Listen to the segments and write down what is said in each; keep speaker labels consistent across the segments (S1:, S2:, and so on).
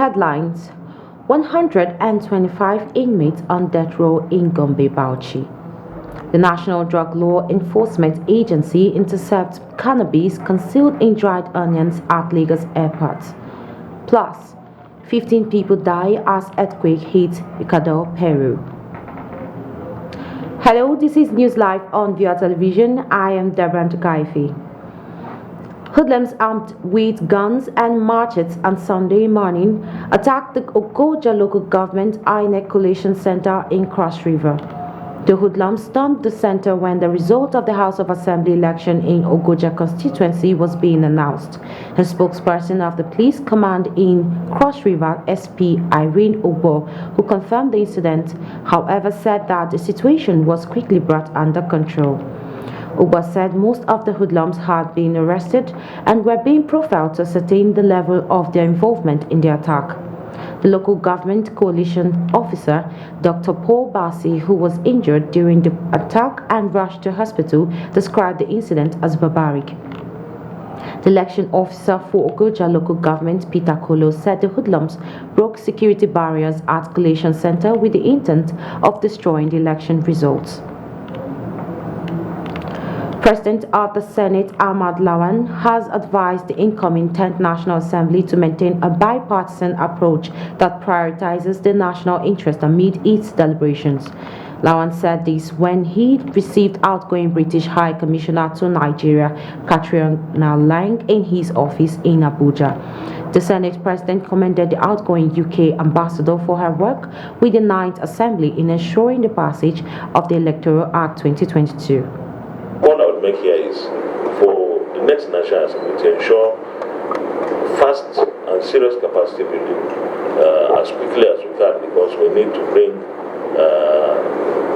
S1: Headlines: 125 inmates on death row in Gombe, Bauchi. The National Drug Law Enforcement Agency intercepts cannabis concealed in dried onions at Lagos airport. Plus, 15 people die as earthquake hits Ecuador, Peru. Hello, this is NEWSLIVE on Via Television. I am Deborah Ntukaifi. Hoodlums armed with guns and machetes on Sunday morning attacked the Ogoja local government INEC Collation Center in Cross River. The hoodlums stormed the center when the result of the House of Assembly election in Ogoja constituency was being announced. A spokesperson of the police command in Cross River, SP Irene Obo, who confirmed the incident, however, said that the situation was quickly brought under control. Oba said most of the hoodlums had been arrested and were being profiled to ascertain the level of their involvement in the attack. The local government coalition officer, Dr. Paul Bassi, who was injured during the attack and rushed to hospital, described the incident as barbaric. The election officer for Ogoja local government, Peter Kolo, said the hoodlums broke security barriers at Collation Center with the intent of destroying the election results. President of the Senate, Ahmad Lawan, has advised the incoming 10th National Assembly to maintain a bipartisan approach that prioritizes the national interest amid its deliberations. Lawan said this when he received outgoing British High Commissioner to Nigeria, Katrina Lang, in his office in Abuja. The Senate President commended the outgoing UK ambassador for her work with the 9th Assembly in ensuring the passage of the Electoral Act 2022.
S2: What I would make here is for the next National Assembly to ensure fast and serious capacity building as quickly as we can, because we need to bring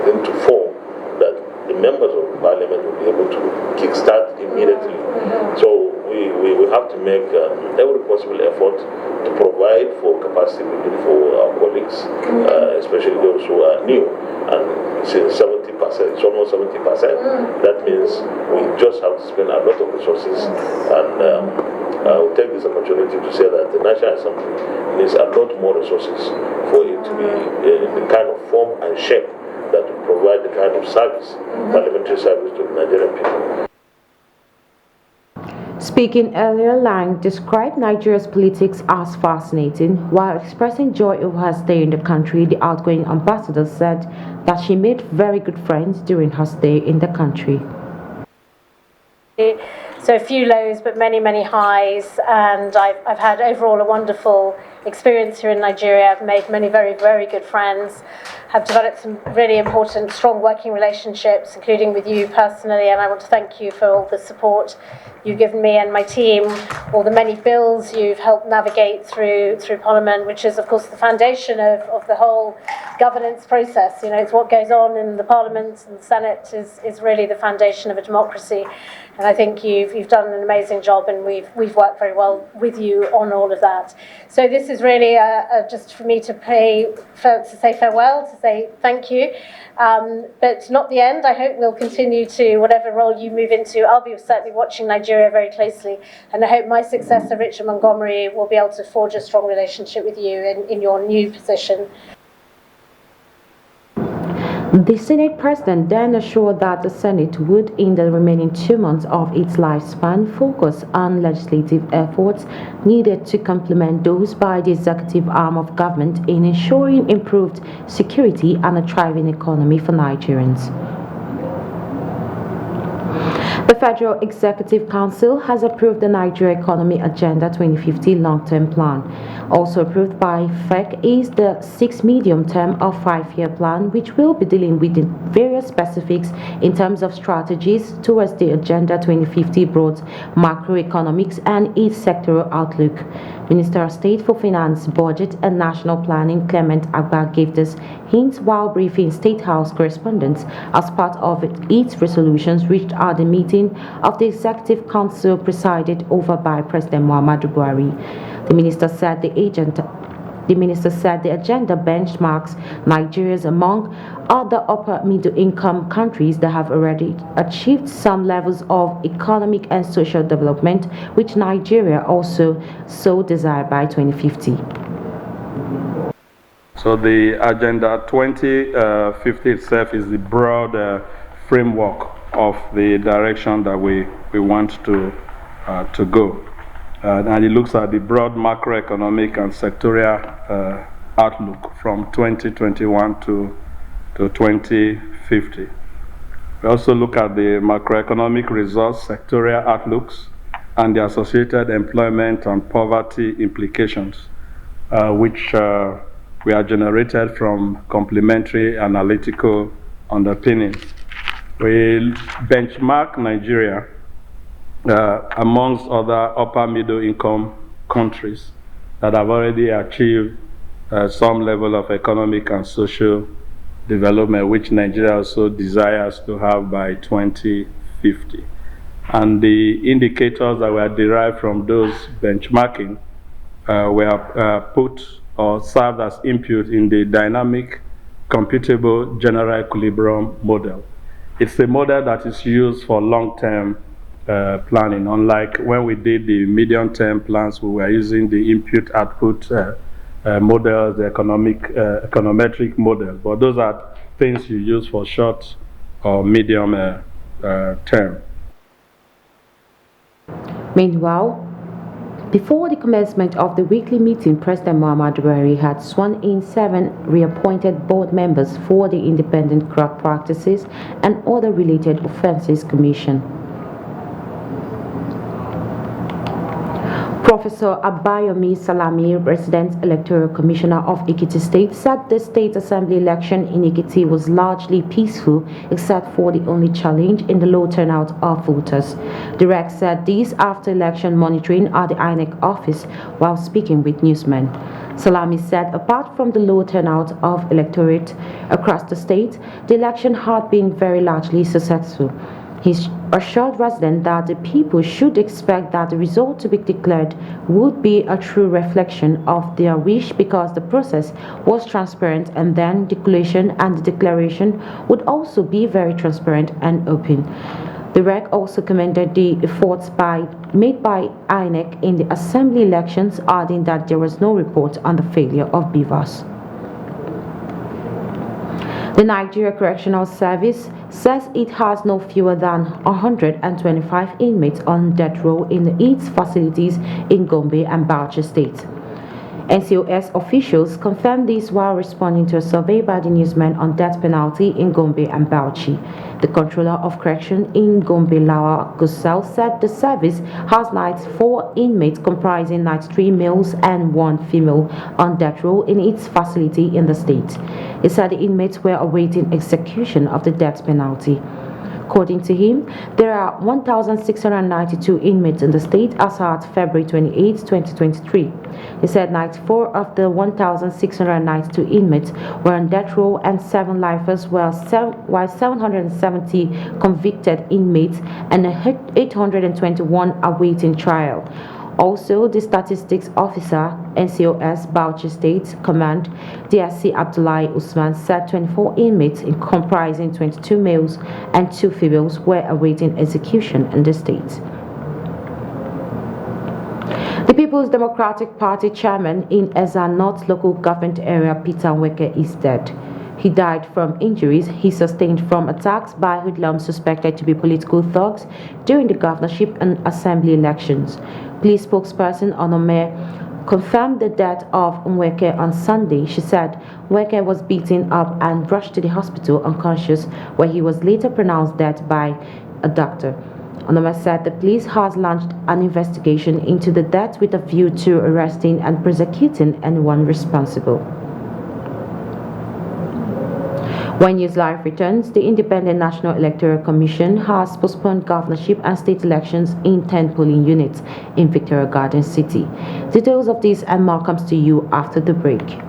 S2: into form that the members of Parliament will be able to kickstart immediately. So we have to make every possible effort to provide for capacity building for our colleagues, especially those who are new. And since 70%, it's almost 70%, that means we just have to spend a lot of resources. And I will take this opportunity to say that the National Assembly needs a lot more resources for it to be in the kind of form and shape that will provide the kind of service, parliamentary service to the Nigerian people.
S1: Speaking earlier, Lang described Nigeria's politics as fascinating. While expressing joy over her stay in the country, the outgoing ambassador said that she made very good friends during her stay in the country.
S3: So a few lows, but many, many highs, and I've had overall a wonderful experience here in Nigeria. I've made many very, very good friends, have developed some really important, strong working relationships, including with you personally, and I want to thank you for all the support you've given me and my team, all the many bills you've helped navigate through Parliament, which is, of course, the foundation of the whole governance process. You know, it's what goes on in the Parliament and the Senate is really the foundation of a democracy. And I think you've done an amazing job, and we've worked very well with you on all of that. So this is really just for me to say farewell, to say thank you. But not the end. I hope we'll continue to, whatever role you move into, I'll be certainly watching Nigeria very closely. And I hope my successor, Richard Montgomery, will be able to forge a strong relationship with you in your new position.
S1: The Senate President then assured that the Senate would, in the remaining 2 months of its lifespan, focus on legislative efforts needed to complement those by the executive arm of government in ensuring improved security and a thriving economy for Nigerians. The Federal Executive Council has approved the Nigeria Economy Agenda 2050 long-term plan. Also approved by FEC is the 6 medium-term or 5-year plan, which will be dealing with the various specifics in terms of strategies towards the Agenda 2050 broad macroeconomics and its sectoral outlook. Minister of State for Finance, Budget and National Planning Clement Agba gave this hint while briefing State House correspondents as part of its resolutions reached at the meeting of the Executive Council presided over by President Muhammadu Buhari. The minister said the agenda benchmarks Nigeria's among other upper middle income countries that have already achieved some levels of economic and social development, which Nigeria also so desire by 2050.
S4: So the Agenda 2050 itself is the broad framework of the direction that we want to go. And it looks at the broad macroeconomic and sectorial outlook from 2021 to 2050. We also look at the macroeconomic results, sectorial outlooks, and the associated employment and poverty implications, which we are generated from complementary analytical underpinnings. We benchmark Nigeria amongst other upper middle income countries that have already achieved some level of economic and social development, which Nigeria also desires to have by 2050. And the indicators that were derived from those benchmarking were put or served as input in the dynamic computable general equilibrium model. It's a model that is used for long-term planning. Unlike when we did the medium-term plans, we were using the input-output models, the econometric model. But those are things you use for short or medium term.
S1: Meanwhile, before the commencement of the weekly meeting, President Muhammadu Buhari had sworn in 7 reappointed board members for the Independent Corrupt Practices and Other Related Offences Commission. Professor Abayomi Salami, Resident Electoral Commissioner of Ekiti State, said the State Assembly election in Ekiti was largely peaceful except for the only challenge in the low turnout of voters. The REC said this after election monitoring at the INEC office while speaking with newsmen. Salami said apart from the low turnout of electorate across the state, the election had been very largely successful. He assured residents that the people should expect that the result to be declared would be a true reflection of their wish because the process was transparent, and then the collation and the declaration would also be very transparent and open. The REC also commended the efforts made by INEC in the assembly elections, adding that there was no report on the failure of beavers. The Nigeria Correctional Service says it has no fewer than 125 inmates on death row in its facilities in Gombe and Bauchi State. NCOS officials confirmed this while responding to a survey by the newsmen on death penalty in Gombe and Bauchi. The controller of correction in Gombe, Lawa Gusau, said the service has 94 inmates comprising 93 males and 1 female on death row in its facility in the state. He said the inmates were awaiting execution of the death penalty. According to him, there are 1,692 inmates in the state as at February 28, 2023. He said 94 of the 1,692 inmates were on death row and 7 lifers, while 770 convicted inmates and 821 awaiting trial. Also, the Statistics Officer, NCOS Bauchi State Command, DSC Abdullahi Usman, said 24 inmates, comprising 22 males and 2 females, were awaiting execution in the state. The People's Democratic Party chairman in Ezza North local government area, Peter Nweke, is dead. He died from injuries he sustained from attacks by hoodlums suspected to be political thugs during the governorship and assembly elections. Police spokesperson Onome confirmed the death of Nweke on Sunday. She said Nweke was beaten up and rushed to the hospital unconscious, where he was later pronounced dead by a doctor. Onome said the police has launched an investigation into the death with a view to arresting and prosecuting anyone responsible. When NEWSLIVE returns, the Independent National Electoral Commission has postponed governorship and state elections in 10 polling units in Victoria Garden City. Details of this and more comes to you after the break.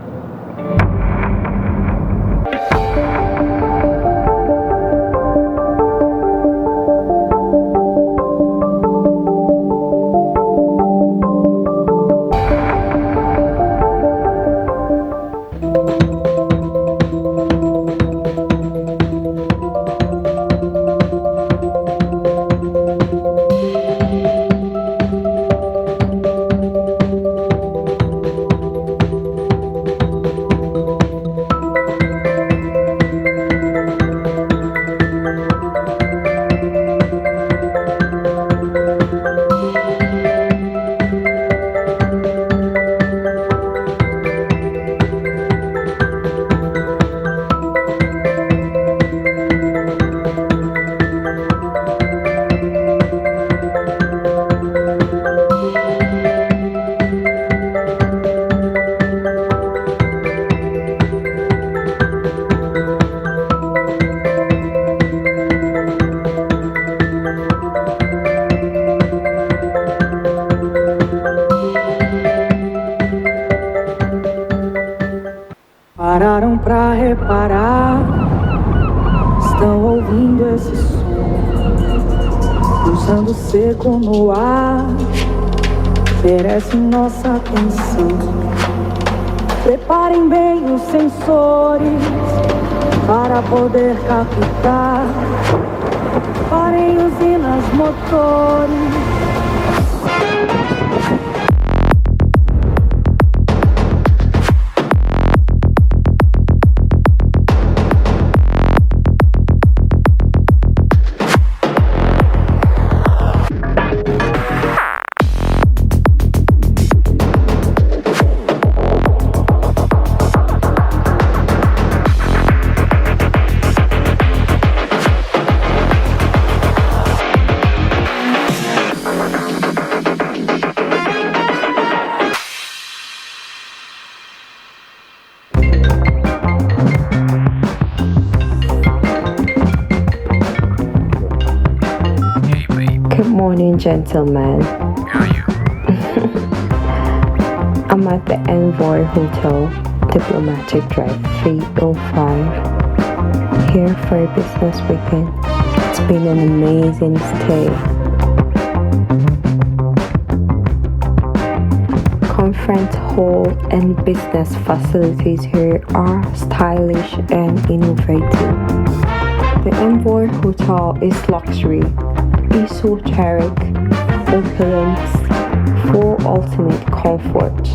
S5: Pararam pra reparar, estão ouvindo esse som, pulsando seco no ar, merece nossa atenção. Preparem bem os sensores para poder captar. Parem usinas, motores.
S6: Good morning, gentlemen. I'm at the Envoy Hotel, Diplomatic Drive 305, here for a business weekend. It's been an amazing stay. Conference hall and business facilities here are stylish and innovative. The Envoy Hotel is luxury, esoteric, opulence, for ultimate comfort.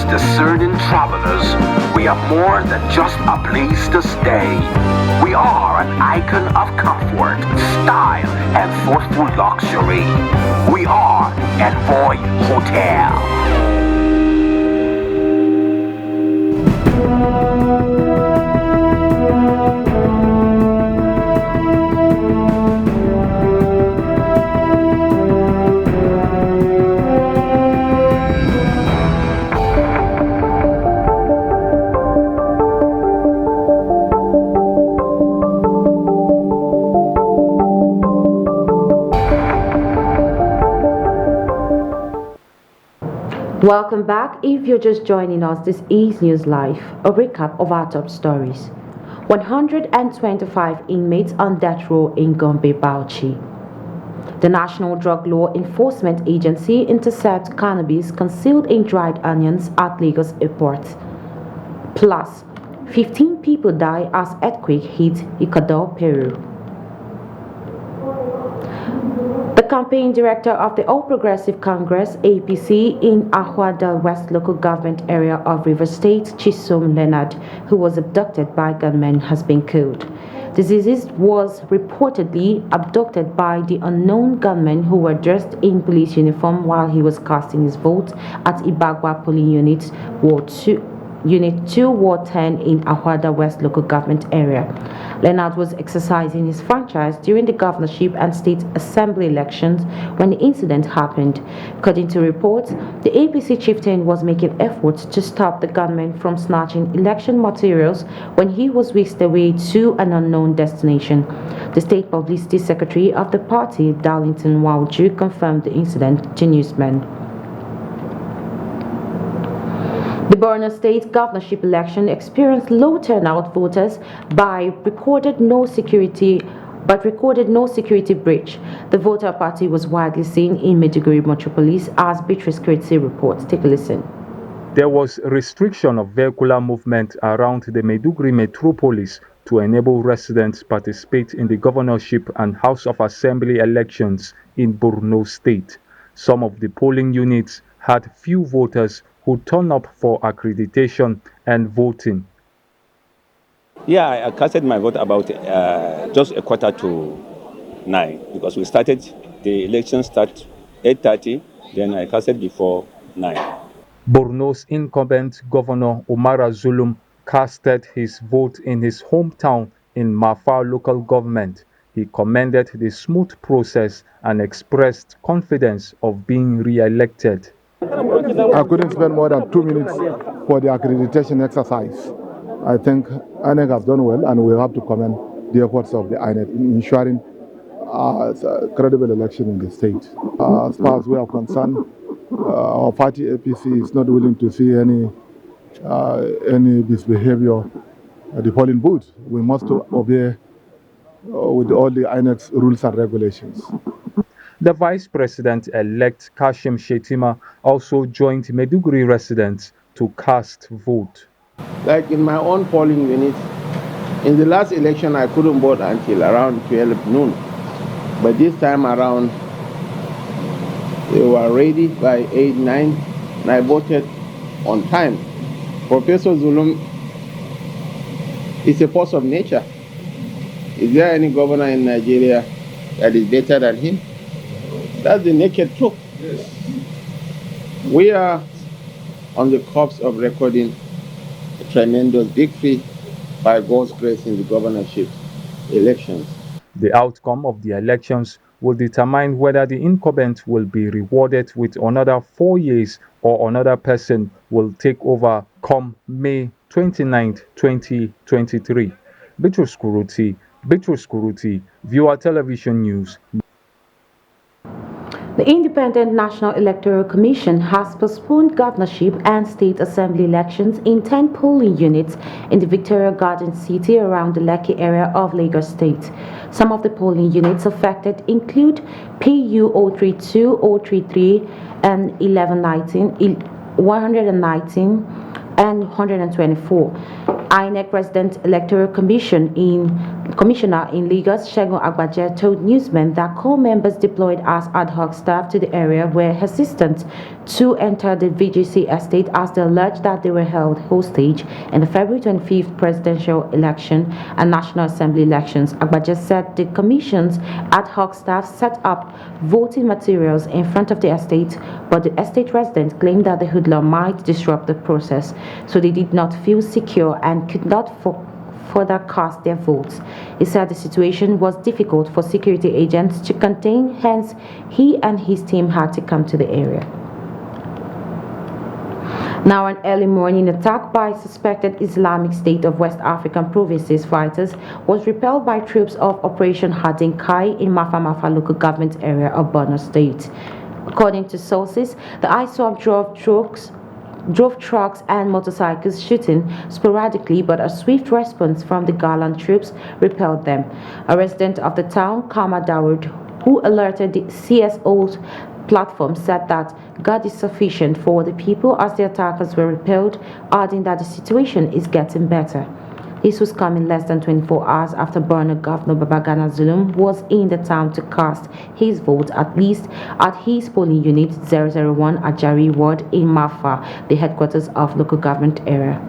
S7: Discerning travelers, we are more than just a place to stay. We are an icon of comfort, style, and thoughtful luxury. We are Envoy Hotel.
S1: Welcome back. If you're just joining us, this is NEWSLIVE, a recap of our top stories. 125 inmates on death row in Gombe, Bauchi. The National Drug Law Enforcement Agency intercepts cannabis concealed in dried onions at Lagos Airport. Plus, 15 people die as earthquake hit Ecuador, Peru. The campaign director of the All Progressive Congress (APC) in Ahuada West local government area of Rivers State, Chisom Leonard, who was abducted by gunmen, has been killed. The deceased was reportedly abducted by the unknown gunmen who were dressed in police uniform while he was casting his vote at Ibagwa Polling Unit Unit 2, Ward 10 in Ahuada West local government area. Leonard was exercising his franchise during the governorship and state assembly elections when the incident happened. According to reports, the APC chieftain was making efforts to stop the gunmen from snatching election materials when he was whisked away to an unknown destination. The state publicity secretary of the party, Darlington Wauju, confirmed the incident to newsmen. The Borno State governorship election experienced low turnout voters but recorded no security breach. The voter party was widely seen in Maiduguri metropolis, as Beatrice Kritsi reports. Take a listen.
S8: There was restriction of vehicular movement around the Maiduguri metropolis to enable residents participate in the governorship and House of Assembly elections in Borno State. Some of the polling units had few voters who turned up for accreditation and voting.
S9: Yeah, I casted my vote about just a 8:45 because the election start 8:30, then I casted before 9.
S8: Borno's incumbent Governor Omara Zulum casted his vote in his hometown in Mafa local government. He commended the smooth process and expressed confidence of being re-elected.
S10: I couldn't spend more than 2 minutes for the accreditation exercise. I think INEC has done well, and we have to commend the efforts of the INEC in ensuring a credible election in the state. As far as we are concerned, our party APC is not willing to see any misbehavior at the polling booth. We must obey with all the INEC's rules and regulations.
S8: The Vice President-elect Kashim Shettima also joined Maiduguri residents to cast vote.
S11: Like in my own polling unit, in the last election I couldn't vote until around 12 noon. But this time around, they were ready by 8, 9, and I voted on time. Professor Zulum is a force of nature. Is there any governor in Nigeria that is better than him? That's the naked truth. Yes. We are on the cusp of recording a tremendous victory by God's grace in the governorship elections.
S8: The outcome of the elections will determine whether the incumbent will be rewarded with another 4 years or another person will take over come May 29, 2023. Bitrus Kuruti, Viewer Television News.
S1: The Independent National Electoral Commission has postponed governorship and state assembly elections in 10 polling units in the Victoria Garden City around the Lekki area of Lagos State. Some of the polling units affected include PU 032, 033, and 1119, 119, and 124. INEC Resident Electoral Commissioner in Lagos, Segun Agbaje, told newsmen that core members deployed as ad hoc staff to the area were hesitant to enter the VGC estate as they alleged that they were held hostage in the February 25th presidential election and National Assembly elections. Agbaje said the Commission's ad hoc staff set up voting materials in front of the estate, but the estate residents claimed that the hoodlum might disrupt the process, so they did not feel secure and could not further cast their votes. He said the situation was difficult for security agents to contain, hence he and his team had to come to the area. Now, an early morning attack by suspected Islamic State of West African provinces fighters was repelled by troops of Operation Hardin Kai in Mafa local government area of Borno State. According to sources, the ISWAP drove trucks and motorcycles shooting sporadically, but a swift response from the gallant troops repelled them. A resident of the town, Kama Dawood, who alerted the CSO's platform, said that God is sufficient for the people as the attackers were repelled, adding that the situation is getting better. This was coming less than 24 hours after Borno Governor Babagana Zulum was in the town to cast his vote, at least at his polling unit 001 Ajari Ward in Mafa, the headquarters of local government area.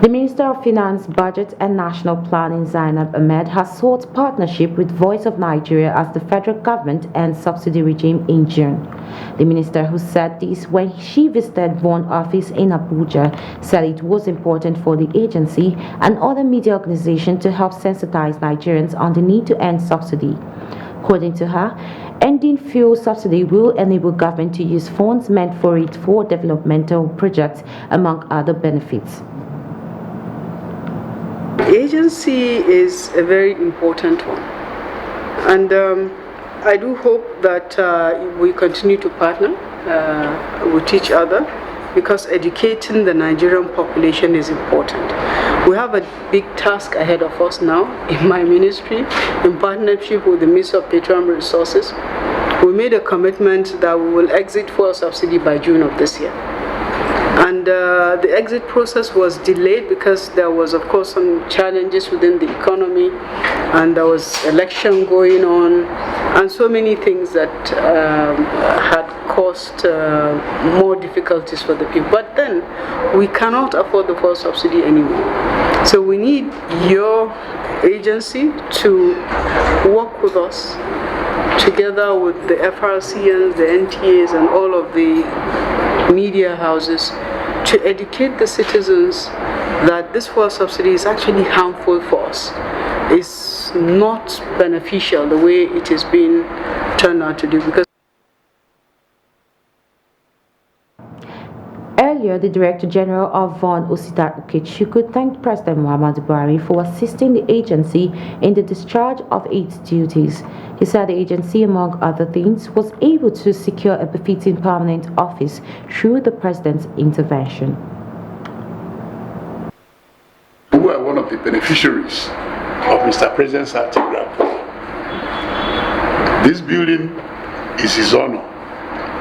S1: The Minister of Finance, Budget and National Planning, Zainab Ahmed, has sought partnership with Voice of Nigeria as the federal government ends subsidy regime in June. The minister, who said this when she visited one office in Abuja, said it was important for the agency and other media organizations to help sensitize Nigerians on the need to end subsidy. According to her, ending fuel subsidy will enable government to use funds meant for it for developmental projects, among other benefits.
S12: The agency is a very important one, and I do hope that we continue to partner with each other, because educating the Nigerian population is important. We have a big task ahead of us now in my ministry, in partnership with the Ministry of Petroleum Resources. We made a commitment that we will exit fuel subsidy by June of this year. And the exit process was delayed because there was, of course, some challenges within the economy, and there was election going on, and so many things that had caused more difficulties for the people. But then we cannot afford the fuel subsidy anymore. So we need your agency to work with us together with the FRCNs, the NTAs, and all of the media houses to educate the citizens that this fuel subsidy is actually harmful for us. It's not beneficial the way it is being turned out to do. Because
S1: earlier, the Director General of Von Osita Okechukwu thanked President Muhammadu Buhari for assisting the agency in the discharge of its duties. He said the agency, among other things, was able to secure a befitting permanent office through the President's intervention.
S13: We are one of the beneficiaries of Mr. President's anti-graft program. This building is his honor,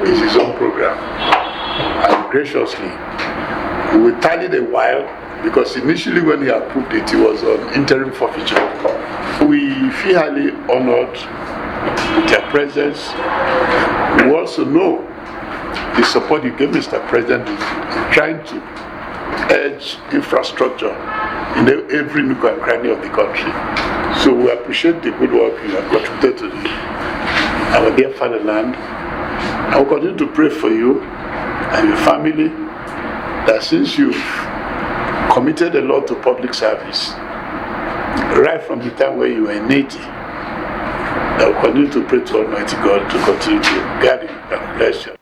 S13: is his own program. And graciously, we tallied a while, because initially when he approved it, it was on interim forfeiture. We feel highly honored with their presence. We also know the support you gave Mr. President in trying to urge infrastructure in every nook and cranny of the country. So we appreciate the good work you have contributed to our dear fatherland. I will continue to pray for you and your family, that since you've committed a lot to public service, right from the time when you were 80, I will continue to pray to Almighty God to continue to guide you and bless you.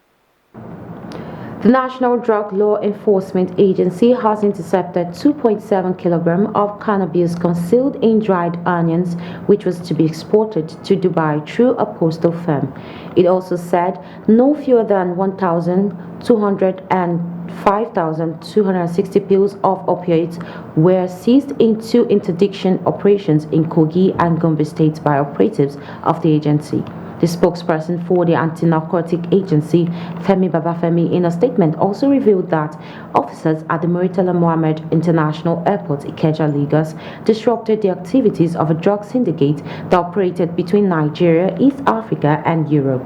S1: The National Drug Law Enforcement Agency has intercepted 2.7 kilograms of cannabis concealed in dried onions, which was to be exported to Dubai through a postal firm. It also said no fewer than 1,200 and 5,260 pills of opioids were seized in two interdiction operations in Kogi and Gombe states by operatives of the agency. The spokesperson for the anti-narcotic agency, Femi Babafemi, in a statement also revealed that officers at the Murtala Mohammed International Airport, Ikeja, Lagos, disrupted the activities of a drug syndicate that operated between Nigeria, East Africa, and Europe.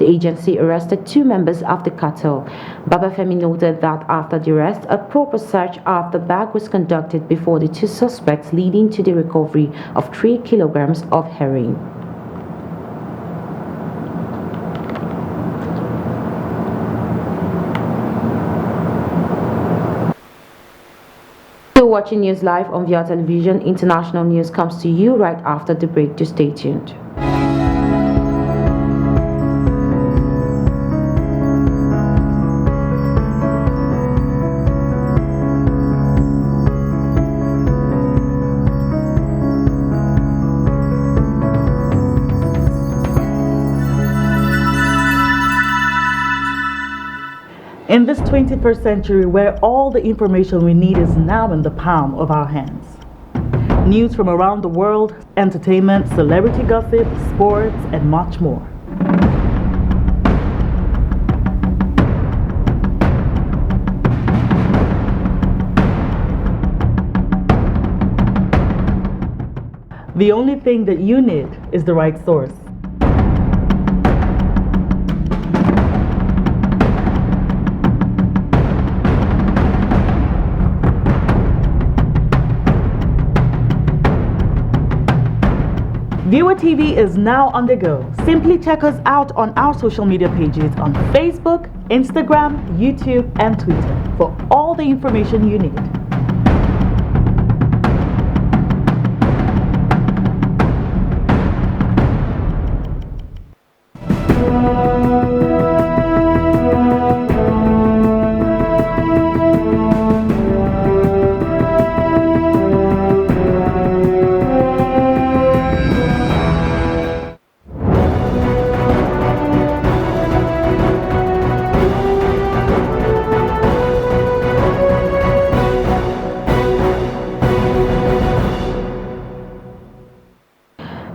S1: The agency arrested two members of the cartel. Babafemi noted that after the arrest, a proper search of the bag was conducted before the two suspects, leading to the recovery of 3 kilograms of heroin. Still watching News Live on Via Television. International news comes to you right after the break. To stay tuned.
S14: In this 21st century, where all the information we need is now in the palm of our hands. News from around the world, entertainment, celebrity gossip, sports, and much more. The only thing that you need is the right source. Viewer TV is now on the go. Simply check us out on our social media pages on Facebook, Instagram, YouTube, and Twitter for all the information you need.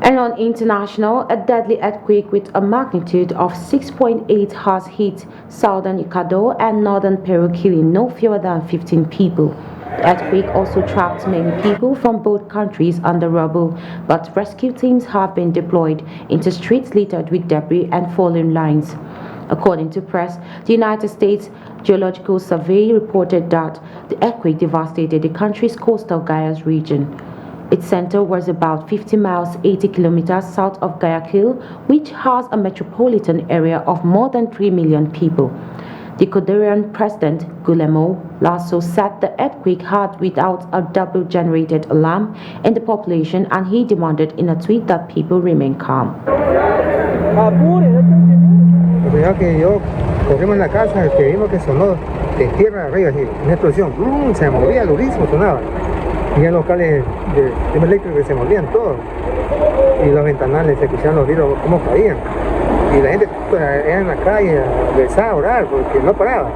S1: And on international, a deadly earthquake with a magnitude of 6.8 has hit southern Ecuador and northern Peru, killing no fewer than 15 people. The earthquake also trapped many people from both countries under rubble, but rescue teams have been deployed into streets littered with debris and fallen lines. According to press, the United States Geological Survey reported that the earthquake devastated the country's coastal Guayas region. Its center was about 50 miles 80 kilometers south of Guayaquil, which has a metropolitan area of more than 3 million people. The Ecuadorian President Guillermo Lasso said the earthquake had without a double-generated alarm in the population, and he demanded in a tweet that people remain calm.
S15: Lo primero que yo corrimos en la casa, que vimos que sonó de tierra arriba, así, una explosión, se movía durísimo, sonaba. Y en los cables de eléctricos se movían todos. Y los ventanales se escuchaban los vidrios cómo caían. Y la gente era en la calle a rezar, a orar, porque no paraba.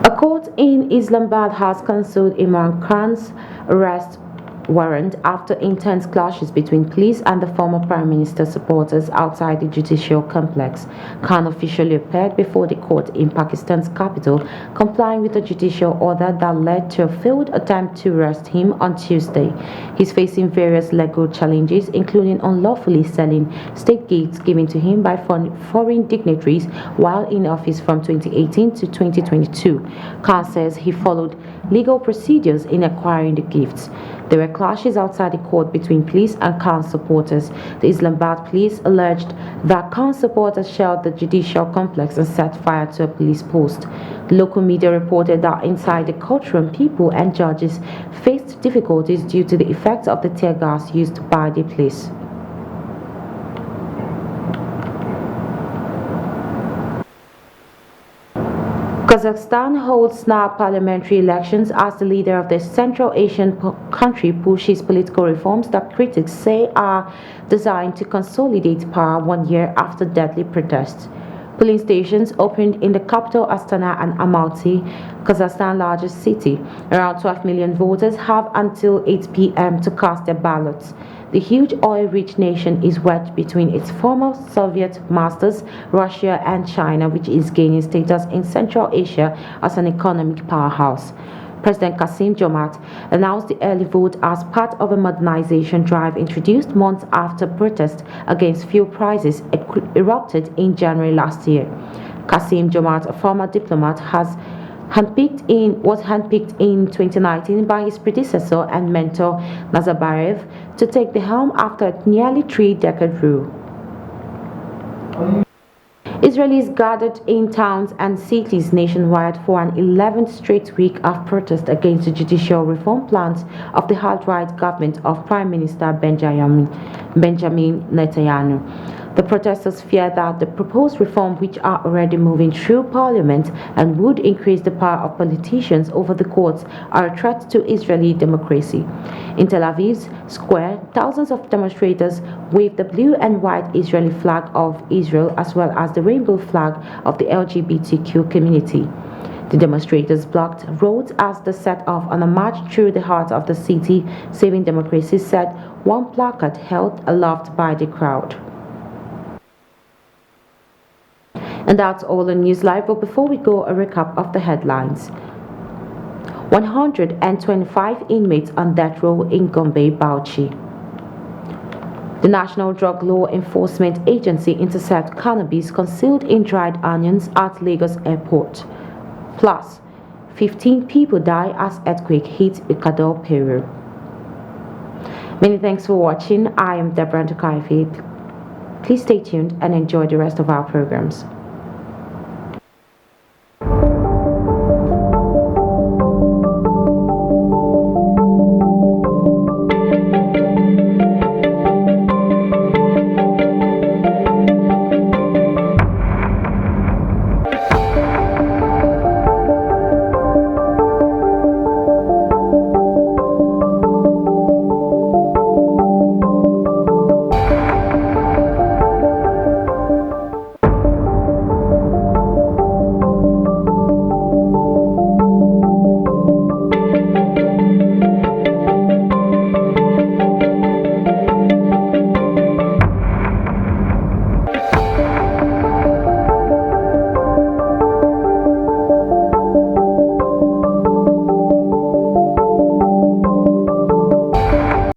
S1: A court in Islamabad has cancelled Imran Khan's arrest warrant after intense clashes between police and the former prime minister's supporters outside the judicial complex. Khan officially appeared before the court in Pakistan's capital, complying with a judicial order that led to a failed attempt to arrest him on Tuesday. He's facing various legal challenges, including unlawfully selling state gifts given to him by foreign dignitaries while in office from 2018 to 2022. Khan says he followed legal procedures in acquiring the gifts. There were clashes outside the court between police and Khan supporters. The Islamabad police alleged that Khan supporters shelled the judicial complex and set fire to a police post. The local media reported that inside the courtroom, people and judges faced difficulties due to the effects of the tear gas used by the police. Kazakhstan holds now parliamentary elections as the leader of the Central Asian country pushes political reforms that critics say are designed to consolidate power 1 year after deadly protests. Polling stations opened in the capital Astana and Almaty, Kazakhstan's largest city. Around 12 million voters have until 8 p.m. to cast their ballots. The huge oil-rich nation is wedged between its former Soviet masters, Russia and China, which is gaining status in Central Asia as an economic powerhouse. President Kasim-Jomart announced the early vote as part of a modernization drive introduced months after protests against fuel prices erupted in January last year. Kasim-Jomart, a former diplomat, was handpicked in 2019 by his predecessor and mentor Nazarbayev to take the helm after a nearly 3-decade rule. Israelis gathered in towns and cities nationwide for an 11th straight week of protest against the judicial reform plans of the alt-right government of Prime Minister Benjamin Netanyahu. The protesters fear that the proposed reforms, which are already moving through parliament and would increase the power of politicians over the courts, are a threat to Israeli democracy. In Tel Aviv's square, thousands of demonstrators waved the blue and white Israeli flag of Israel as well as the rainbow flag of the LGBTQ community. The demonstrators blocked roads as they set off on a march through the heart of the city, Saving Democracy said, one placard held aloft by the crowd. And that's all on NEWSLIVE, but before we go, a recap of the headlines. 125 inmates on death row in Gombe, Bauchi. The National Drug Law Enforcement Agency intercepts cannabis concealed in dried onions at Lagos Airport. Plus, 15 people die as earthquake hit Ecuador, Peru. Many thanks for watching. I am Deborah Ntukaifi. Please stay tuned and enjoy the rest of our programs.